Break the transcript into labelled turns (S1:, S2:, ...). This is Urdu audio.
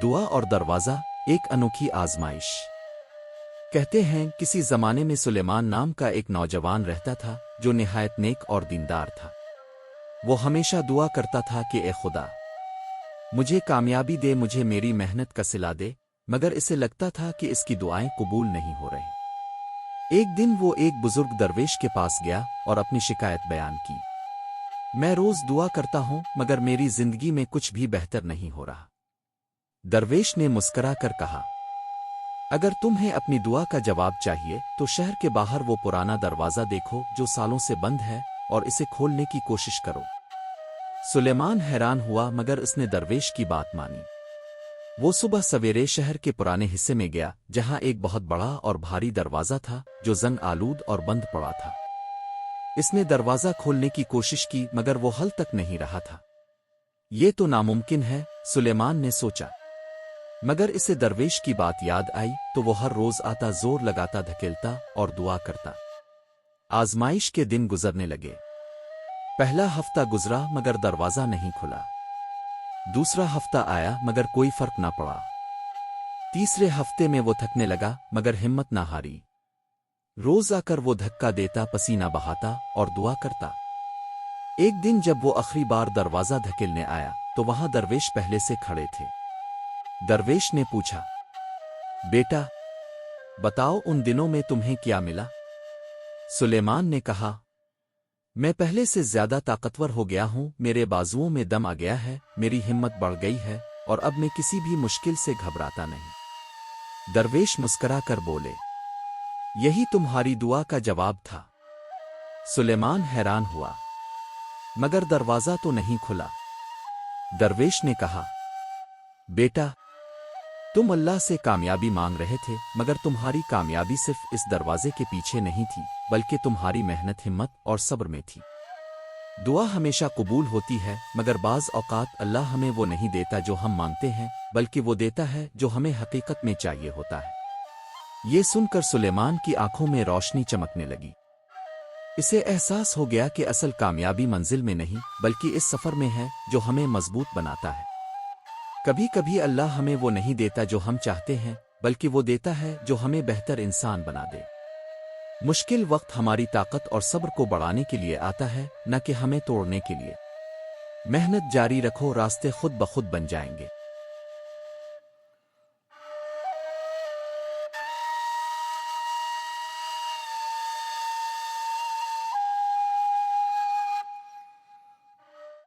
S1: دعا اور دروازہ ایک انوکھی آزمائش۔ کہتے ہیں کسی زمانے میں سلیمان نام کا ایک نوجوان رہتا تھا جو نہایت نیک اور دیندار تھا۔ وہ ہمیشہ دعا کرتا تھا کہ اے خدا مجھے کامیابی دے، مجھے میری محنت کا صلہ دے، مگر اسے لگتا تھا کہ اس کی دعائیں قبول نہیں ہو رہی۔ ایک دن وہ ایک بزرگ درویش کے پاس گیا اور اپنی شکایت بیان کی۔ میں روز دعا کرتا ہوں مگر میری زندگی میں کچھ بھی بہتر نہیں ہو رہا۔ درویش نے مسکرا کر کہا، اگر تمہیں اپنی دعا کا جواب چاہیے تو شہر کے باہر وہ پرانا دروازہ دیکھو جو سالوں سے بند ہے اور اسے کھولنے کی کوشش کرو۔ سلیمان حیران ہوا مگر اس نے درویش کی بات مانی۔ وہ صبح سویرے شہر کے پرانے حصے میں گیا جہاں ایک بہت بڑا اور بھاری دروازہ تھا جو زنگ آلود اور بند پڑا تھا۔ اس نے دروازہ کھولنے کی کوشش کی مگر وہ حل تک نہیں رہا تھا۔ یہ تو ناممکن ہے، سلیمان نے سوچا۔ مگر اسے درویش کی بات یاد آئی تو وہ ہر روز آتا، زور لگاتا، دھکیلتا اور دعا کرتا۔ آزمائش کے دن گزرنے لگے۔ پہلا ہفتہ گزرا مگر دروازہ نہیں کھلا۔ دوسرا ہفتہ آیا مگر کوئی فرق نہ پڑا۔ تیسرے ہفتے میں وہ تھکنے لگا مگر ہمت نہ ہاری۔ روز آ کر وہ دھکا دیتا، پسینہ بہاتا اور دعا کرتا۔ ایک دن جب وہ آخری بار دروازہ دھکیلنے آیا تو وہاں درویش پہلے سے کھڑے تھے۔ درویش نے پوچھا، بیٹا بتاؤ ان دنوں میں تمہیں کیا ملا؟ سلیمان نے کہا، میں پہلے سے زیادہ طاقتور ہو گیا ہوں، میرے بازوؤں میں دم آ گیا ہے، میری ہمت بڑھ گئی ہے اور اب میں کسی بھی مشکل سے گھبراتا نہیں۔ درویش مسکرا کر بولے، یہی تمہاری دعا کا جواب تھا۔ سلیمان حیران ہوا، مگر دروازہ تو نہیں کھلا۔ درویش نے کہا، بیٹا تم اللہ سے کامیابی مانگ رہے تھے مگر تمہاری کامیابی صرف اس دروازے کے پیچھے نہیں تھی بلکہ تمہاری محنت، ہمت اور صبر میں تھی۔ دعا ہمیشہ قبول ہوتی ہے مگر بعض اوقات اللہ ہمیں وہ نہیں دیتا جو ہم مانگتے ہیں بلکہ وہ دیتا ہے جو ہمیں حقیقت میں چاہیے ہوتا ہے۔ یہ سن کر سلیمان کی آنکھوں میں روشنی چمکنے لگی۔ اسے احساس ہو گیا کہ اصل کامیابی منزل میں نہیں بلکہ اس سفر میں ہے جو ہمیں مضبوط بناتا ہے۔ کبھی کبھی اللہ ہمیں وہ نہیں دیتا جو ہم چاہتے ہیں بلکہ وہ دیتا ہے جو ہمیں بہتر انسان بنا دے۔ مشکل وقت ہماری طاقت اور صبر کو بڑھانے کے لیے آتا ہے، نہ کہ ہمیں توڑنے کے لیے۔ محنت جاری رکھو، راستے خود بخود بن جائیں گے۔